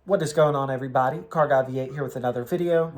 What is going on, everybody? Car Guy V8 here with another video.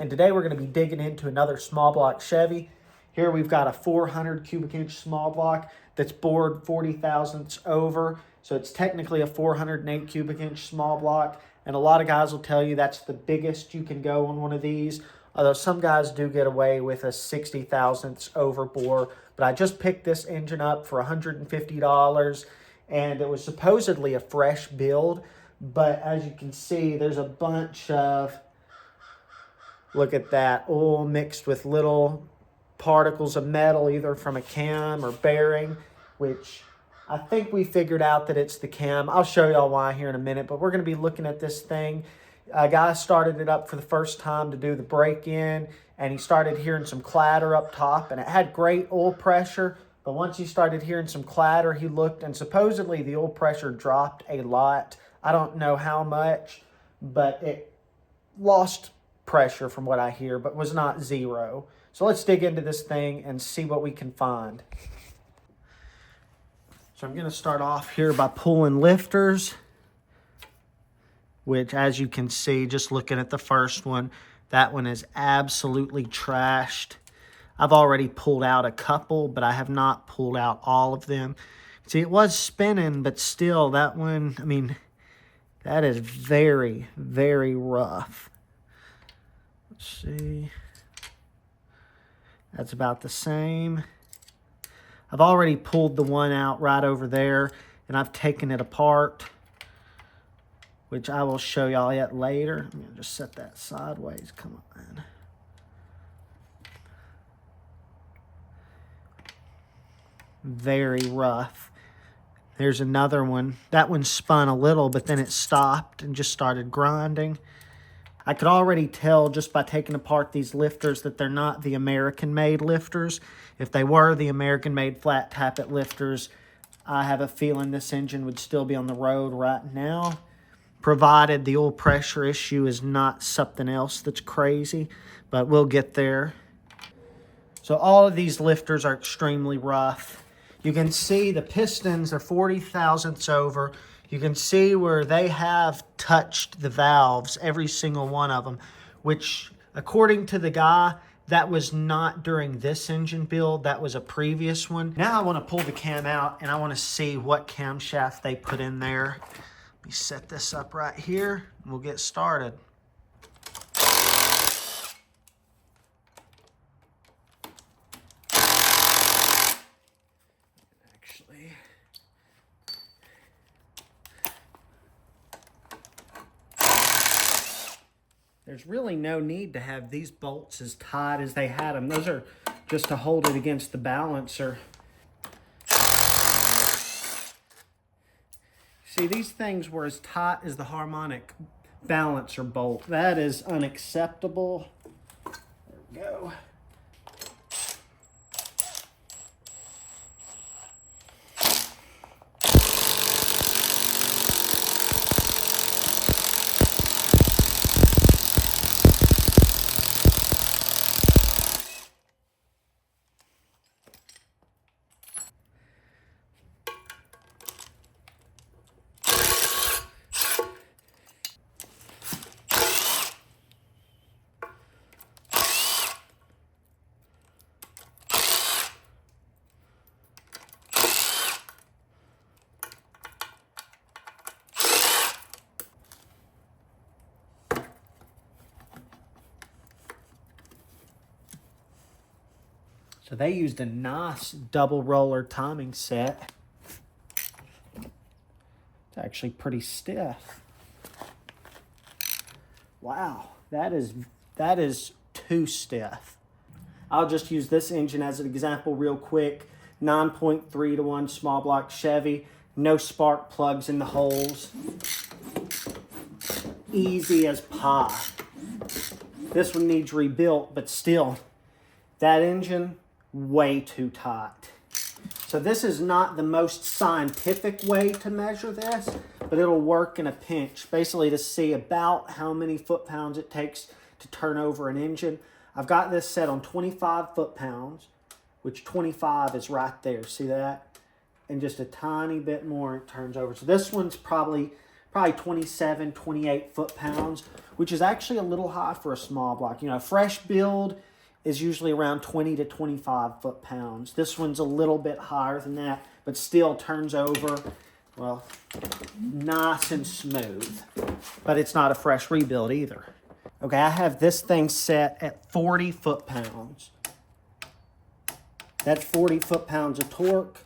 And today we're going to be digging into another small block Chevy. Here we've got a 400 cubic inch small block that's bored 40 thousandths over. So it's technically a 408 cubic inch small block. And a lot of guys will tell you that's the biggest you can go on one of these. Although some guys do get away with a 60 thousandths over bore. But I just picked this engine up for $150. And it was supposedly a fresh build. But as you can see, there's a bunch of, look at that, oil mixed with little particles of metal, either from a cam or bearing, which I think we figured out that it's the cam. I'll show y'all why here in a minute, but we're going to be looking at this thing. A guy started it up for the first time to do the break-in, and he started hearing some clatter up top, and it had great oil pressure, but once he started hearing some clatter, he looked, and supposedly the oil pressure dropped a lot. I don't know how much, but it lost pressure from what I hear, but was not zero. So let's dig into this thing and see what we can find. So I'm going to start off here by pulling lifters, which, as you can see, just looking at the first one, that one is absolutely trashed. I've already pulled out a couple, but I have not pulled out all of them. See, it was spinning, but still, that one, I mean, that is very, very rough. Let's see. That's about the same. I've already pulled the one out right over there, and I've taken it apart, which I will show y'all yet later. I'm going to just set that sideways. Come on. Very rough. There's another one. That one spun a little, but then it stopped and just started grinding. I could already tell just by taking apart these lifters that they're not the American-made lifters. If they were the American-made flat tappet lifters, I have a feeling this engine would still be on the road right now, provided the oil pressure issue is not something else that's crazy, but we'll get there. So all of these lifters are extremely rough. You can see the pistons are 40 thousandths over. You can see where they have touched the valves, every single one of them, which, according to the guy, that was not during this engine build. That was a previous one. Now I want to pull the cam out, and I want to see what camshaft they put in there. Let me set this up right here, and we'll get started. There's really no need to have these bolts as tight as they had them. Those are just to hold it against the balancer. See, these things were as tight as the harmonic balancer bolt. That is unacceptable. There we go. So they used a nice double roller timing set. It's actually pretty stiff. Wow, that is too stiff. I'll just use this engine as an example real quick. 9.3 to 1 small block Chevy. No spark plugs in the holes. Easy as pie. This one needs rebuilt, but still, that engine, way too tight. So this is not the most scientific way to measure this, but it'll work in a pinch, basically to see about how many foot-pounds it takes to turn over an engine. I've got this set on 25 foot-pounds, which 25 is right there. See that? And just a tiny bit more, it turns over. So this one's probably probably 27, 28 foot-pounds, which is actually a little high for a small block. You know, a fresh build is usually around 20 to 25 foot-pounds. This one's a little bit higher than that, but still turns over, well, nice and smooth. But it's not a fresh rebuild either. Okay, I have this thing set at 40 foot-pounds. That's 40 foot-pounds of torque.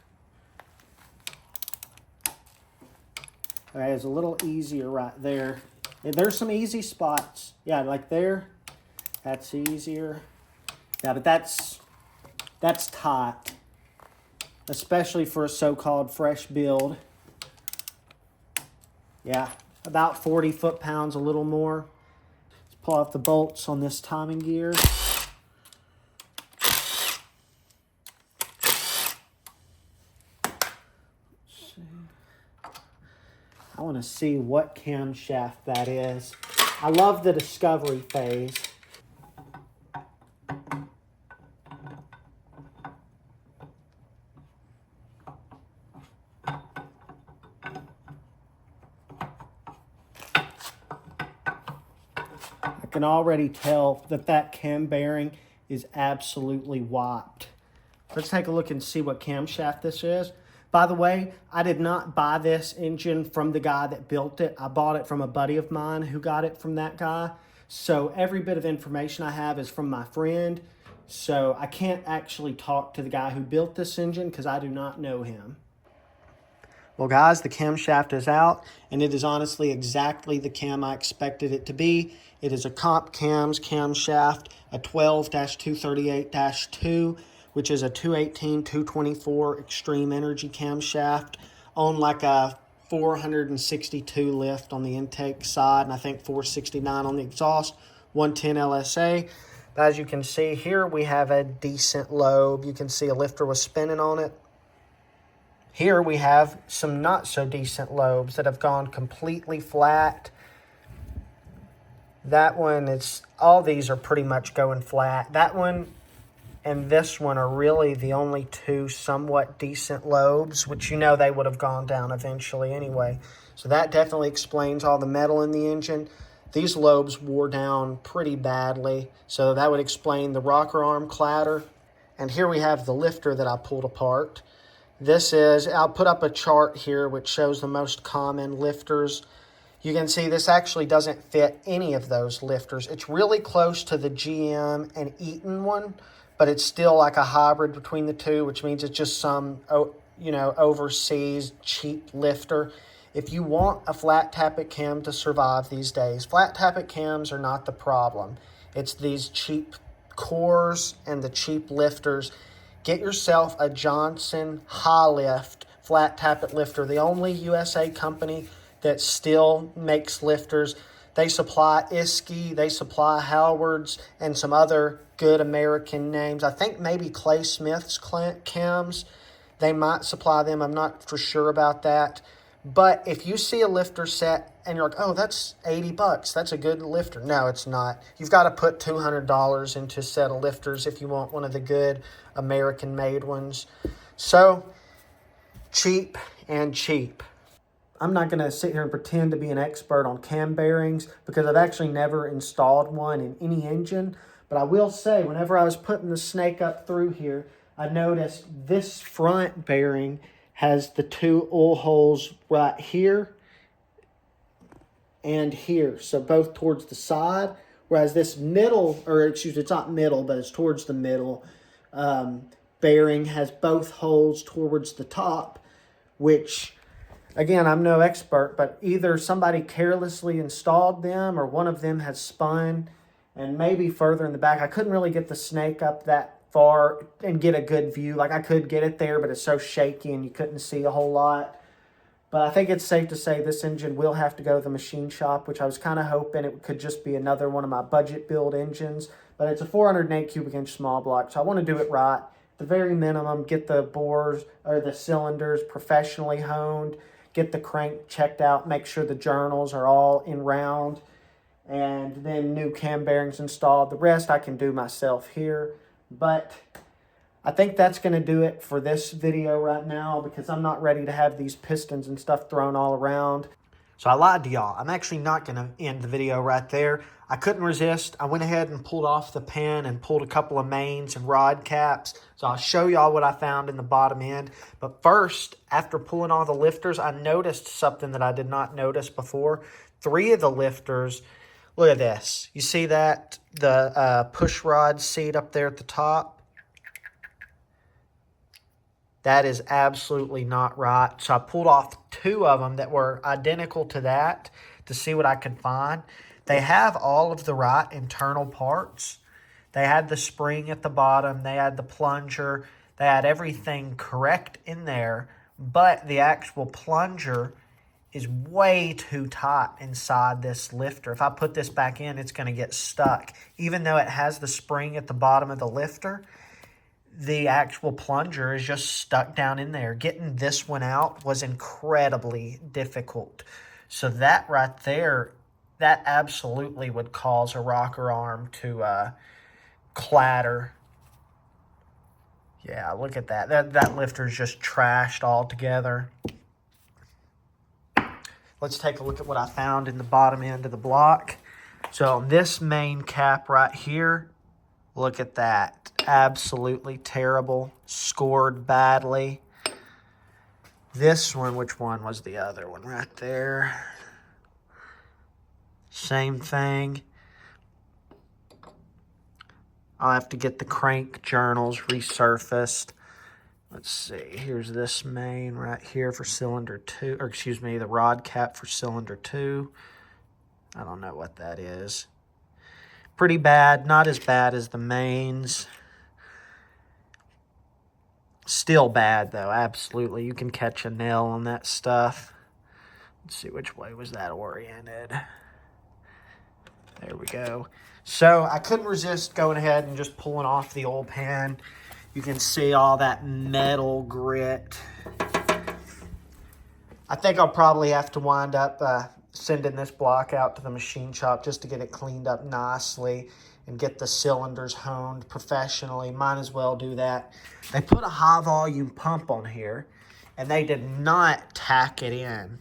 Okay, it's a little easier right there. There's some easy spots. Yeah, like there, that's easier. Yeah, but that's tight, especially for a so-called fresh build. Yeah, about 40 foot-pounds, a little more. Let's pull out the bolts on this timing gear. I want to see what camshaft that is. I love the discovery phase. I can already tell that cam bearing is absolutely wiped. Let's take a look and see what camshaft this is. By the way, I did not buy this engine from the guy that built it. I bought it from a buddy of mine who got it from that guy. So every bit of information I have is from my friend. So I can't actually talk to the guy who built this engine because I do not know him. Well, guys, the camshaft is out, and it is honestly exactly the cam I expected it to be. It is a Comp Cams camshaft, a 12-238-2, which is a 218-224 extreme energy camshaft on like a 462 lift on the intake side, and I think 469 on the exhaust, 110 LSA. But as you can see here, we have a decent lobe. You can see a lifter was spinning on it. Here we have some not so decent lobes that have gone completely flat. That one is, all these are pretty much going flat. That one and this one are really the only two somewhat decent lobes, which you know they would have gone down eventually anyway. So that definitely explains all the metal in the engine. These lobes wore down pretty badly, so that would explain the rocker arm clatter. And here we have the lifter that I pulled apart. This is, I'll put up a chart here which shows the most common lifters. You can see this actually doesn't fit any of those lifters. It's really close to the GM and Eaton one, but it's still like a hybrid between the two, which means it's just some, you know, overseas cheap lifter. If you want a flat tappet cam to survive these days, flat tappet cams are not the problem. It's these cheap cores and the cheap lifters. Get yourself a Johnson High Lift flat tappet lifter, the only USA company that still makes lifters. They supply Iski, they supply Howard's, and some other good American names. I think maybe Clay Smith's cams, they might supply them. I'm not for sure about that. But if you see a lifter set and you're like, oh, that's $80, that's a good lifter. No, it's not. You've got to put $200 into a set of lifters if you want one of the good American-made ones. So, cheap and cheap. I'm not going to sit here and pretend to be an expert on cam bearings because I've actually never installed one in any engine. But I will say, whenever I was putting the snake up through here, I noticed this front bearing has the two oil holes right here and here. So both towards the side. Whereas this middle, or excuse me, it's not middle, but it's towards the middle bearing has both holes towards the top, which, again, I'm no expert, but either somebody carelessly installed them or one of them has spun, and maybe further in the back. I couldn't really get the snake up that far and get a good view. Like I could get it there, but it's so shaky and you couldn't see a whole lot. But I think it's safe to say this engine will have to go to the machine shop, which I was kind of hoping it could just be another one of my budget build engines. But it's a 408 cubic inch small block, so I want to do it right. At the very minimum, get the bores or the cylinders professionally honed, get the crank checked out, make sure the journals are all in round, and then new cam bearings installed. The rest I can do myself here. But I think that's going to do it for this video right now because I'm not ready to have these pistons and stuff thrown all around. So I lied to y'all. I'm actually not going to end the video right there. I couldn't resist. I went ahead and pulled off the pin and pulled a couple of mains and rod caps. So I'll show y'all what I found in the bottom end. But first, after pulling all the lifters, I noticed something that I did not notice before. 3 of the lifters, look at this. You see that? The push rod seat up there at the top? That is absolutely not right. So I pulled off 2 of them that were identical to that to see what I could find. They have all of the right internal parts. They had the spring at the bottom. They had the plunger. They had everything correct in there. But the actual plunger is way too tight inside this lifter. If I put this back in, it's going to get stuck. Even though it has the spring at the bottom of the lifter, the actual plunger is just stuck down in there. Getting this one out was incredibly difficult. So that right there, that absolutely would cause a rocker arm to clatter. Yeah, look at that. That lifter's just trashed altogether. Let's take a look at what I found in the bottom end of the block. So on this main cap right here, look at that. Absolutely terrible. Scored badly. This one, which one was the other one right there? Same thing. I'll have to get the crank journals resurfaced. Let's see. Here's this main right here for cylinder 2. Or excuse me, the rod cap for cylinder 2. I don't know what that is. Pretty bad. Not as bad as the mains. Still bad, though. Absolutely. You can catch a nail on that stuff. Let's see, which way was that oriented? There we go. So I couldn't resist going ahead and just pulling off the oil pan. You can see all that metal grit. I think I'll probably have to wind up sending this block out to the machine shop just to get it cleaned up nicely and get the cylinders honed professionally. Might as well do that. They put a high volume pump on here and they did not tack it in.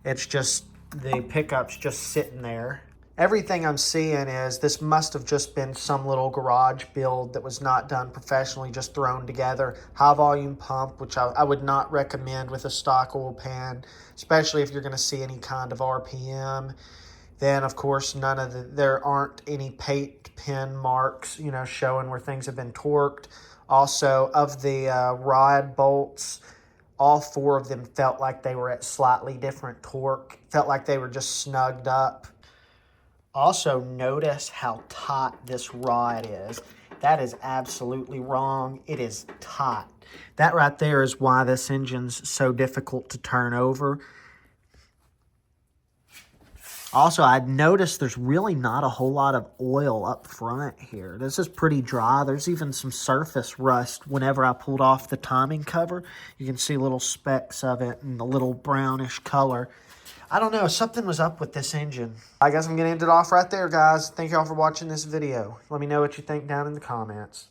It's just the pickup's just sitting there. Everything I'm seeing is this must have just been some little garage build that was not done professionally, just thrown together. High volume pump, which I would not recommend with a stock oil pan, especially if you're going to see any kind of RPM. Then, of course, there aren't any paint pin marks, you know, showing where things have been torqued. Also, of the rod bolts, all 4 of them felt like they were at slightly different torque. Felt like they were just snugged up. Also, notice how tight this rod is. That is absolutely wrong. It is tight. That right there is why this engine's so difficult to turn over. Also, I'd noticed there's really not a whole lot of oil up front here. This is pretty dry. There's even some surface rust whenever I pulled off the timing cover. You can see little specks of it and the little brownish color. I don't know. Something was up with this engine. I guess I'm going to end it off right there, guys. Thank y'all for watching this video. Let me know what you think down in the comments.